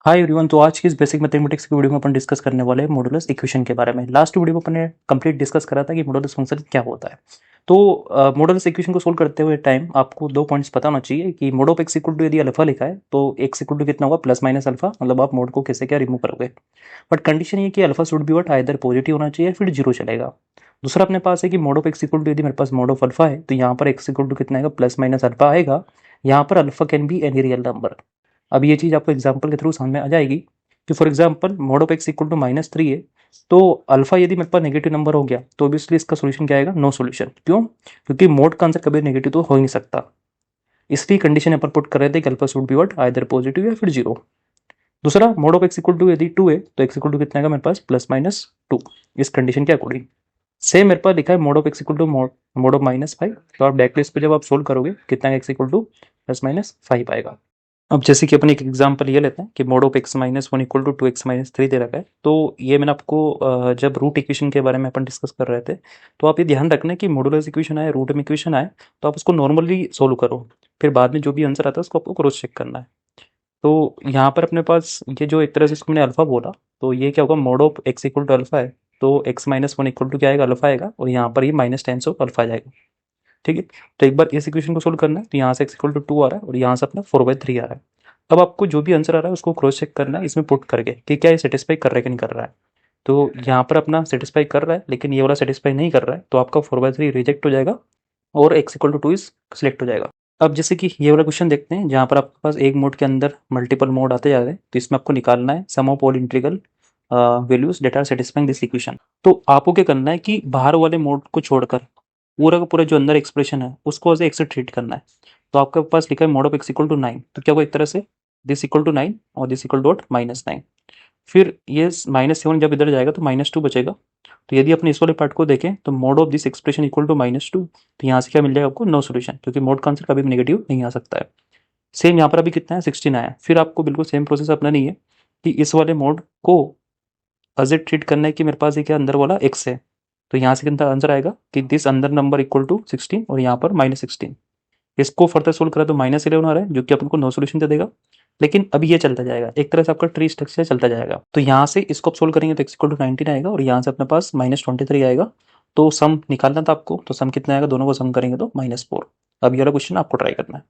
Hi everyone. तो आज की इस बेसिक मैथमेटिक्स की वीडियो में अपन डिस्कस करने वाले हैं मॉडुलस इक्वेशन के बारे में। लास्ट वीडियो में अपन ने कंप्लीट डिस्कस करा था कि मॉडुलस फंक्शन क्या होता है। तो मॉडुलस इक्वेशन को सोल्व करते हुए टाइम आपको दो पॉइंट्स पता होना चाहिए कि mod of x equal to यदि अल्फा लिखा है तो एक्स इक्वल टू कितना होगा, प्लस माइनस अल्फा। मतलब आप मोड को कैसे क्या रिमूव करोगे। बट कंडीशन ये कि alpha should be what, either positive होना चाहिए फिर जीरो चलेगा। दूसरा अपने पास है कि mod of x equal to यदि मेरे पास मोड ऑफ अल्फा है तो यहाँ पर एक्स इक्वल टू कितना आएगा, प्लस माइनस अल्फा आएगा। यहाँ पर alpha can be any real number. अब ये चीज़ आपको एग्जाम्पल के थ्रू समझ में आ जाएगी कि for example mod of x equal to -3 है। तो अल्फा यदि मेरे पास नेगेटिव नंबर हो गया तो ऑब्वियसली इसका सोल्यूशन क्या आएगा, नो सोल्यूशन। क्यों? क्योंकि मोड का आंसर कभी नेगेटिव तो हो ही नहीं सकता। इसलिए कंडीशन यहाँ पर पुट कर रहे थे कि alpha should be what, either positive या फिर जीरो। दूसरा, mod of x equal to यदि 2 है तो एक्स इक्वल टू कितना आएगा मेरे पास, +-2। इस कंडीशन के अकॉर्डिंग सेम मेरे पास लिखा है mod of x equal to mod of -5। तो आप बैकलिस्ट पे जब आप सोल्व करोगे कितना एक्स इक्वल टू +-5 आएगा। अब जैसे कि अपन एक एग्जांपल ये लेते हैं कि mod of x-1 equal to 2x-3 दे रखा है। तो ये मैंने आपको जब रूट इक्वेशन के बारे में अपन डिस्कस कर रहे थे तो आप ये ध्यान रखना कि मॉडुलस इक्वेशन आए, रूट में इक्वेशन आए तो आप उसको नॉर्मली सोल्व करो। फिर बाद में जो भी आंसर आता है उसको आपको क्रॉस चेक करना है। तो यहाँ पर अपने पास ये जो एक तरह से इसको मैंने अल्फा बोला, तो ये क्या होगा, mod of x equal to alpha है तो x-1 इक्वल टू क्या आएगा, अल्फा आएगा। और यहाँ पर ये -10 ऑफ अल्फा आ जाएगा। ठीक है। तो एक बार इस इक्वेशन को सोल्व करना है तो यहाँ से x इक्वल टू 2 आ रहा है और यहाँ से अपना 4/3 आ रहा है। अब आपको जो भी आंसर आ रहा है उसको क्रॉस चेक करना है इसमें पुट करके कि क्या ये सेटिस्फाई कर रहा है कि नहीं कर रहा है। तो यहाँ पर अपना सेटिस्फाई कर रहा है लेकिन ये वाला सेटिस्फाई नहीं कर रहा है तो आपका 4/3 रिजेक्ट हो जाएगा और x equal to 2 is select हो जाएगा। अब जैसे कि ये वाला क्वेश्चन देखते हैं जहाँ पर आपके पास एक मोड के अंदर मल्टीपल मोड आते जा रहे हैं। तो इसमें आपको निकालना है sum of all integral values that are satisfying this equation. तो आपको क्या करना है कि बाहर वाले मोड को छोड़कर पूरा का पूरा जो अंदर एक्सप्रेशन है उसको एज एक्स ट्रीट करना है। तो आपके पास लिखा है mod of x equal to 9। तो क्या होगा, एक तरह से दिस इक्वल टू 9 और दिस इक्वल टू -9। फिर ये -7 जब इधर जाएगा तो -2 बचेगा। तो यदि अपने इस वाले पार्ट को देखें तो mod of this expression equal to -2। तो यहाँ से क्या मिल जाएगा आपको, नो सोल्यूशन, क्योंकि मोड का आंसर कभी भी नेगेटिव नहीं आ सकता है। सेम यहाँ पर अभी कितना है, 16 आया। फिर आपको बिल्कुल सेम प्रोसेस अपना नहीं है कि इस वाले मोड को एज ए ट्रीट करना है कि मेरे पास ये क्या अंदर वाला एक्स है। तो यहाँ से कितना आंसर आएगा कि दिस अंदर नंबर इक्वल टू 16 और यहाँ पर -16। इसको फर्दर सोल्व करा तो -11 आ रहा है जो कि अपन को नो सोल्यूशन दे देगा। लेकिन अब ये चलता जाएगा, एक तरह से आपका ट्री स्ट्रक्चर चलता जाएगा। तो यहाँ से इसको आप सोल्व करेंगे तो x इक्वल टू 19 आएगा और यहाँ से अपने पास -23 आएगा। तो सम निकालना था आपको, तो सम कितना आएगा, दोनों को सम करेंगे तो -4। अब ये वाला क्वेश्चन आपको ट्राई करना है।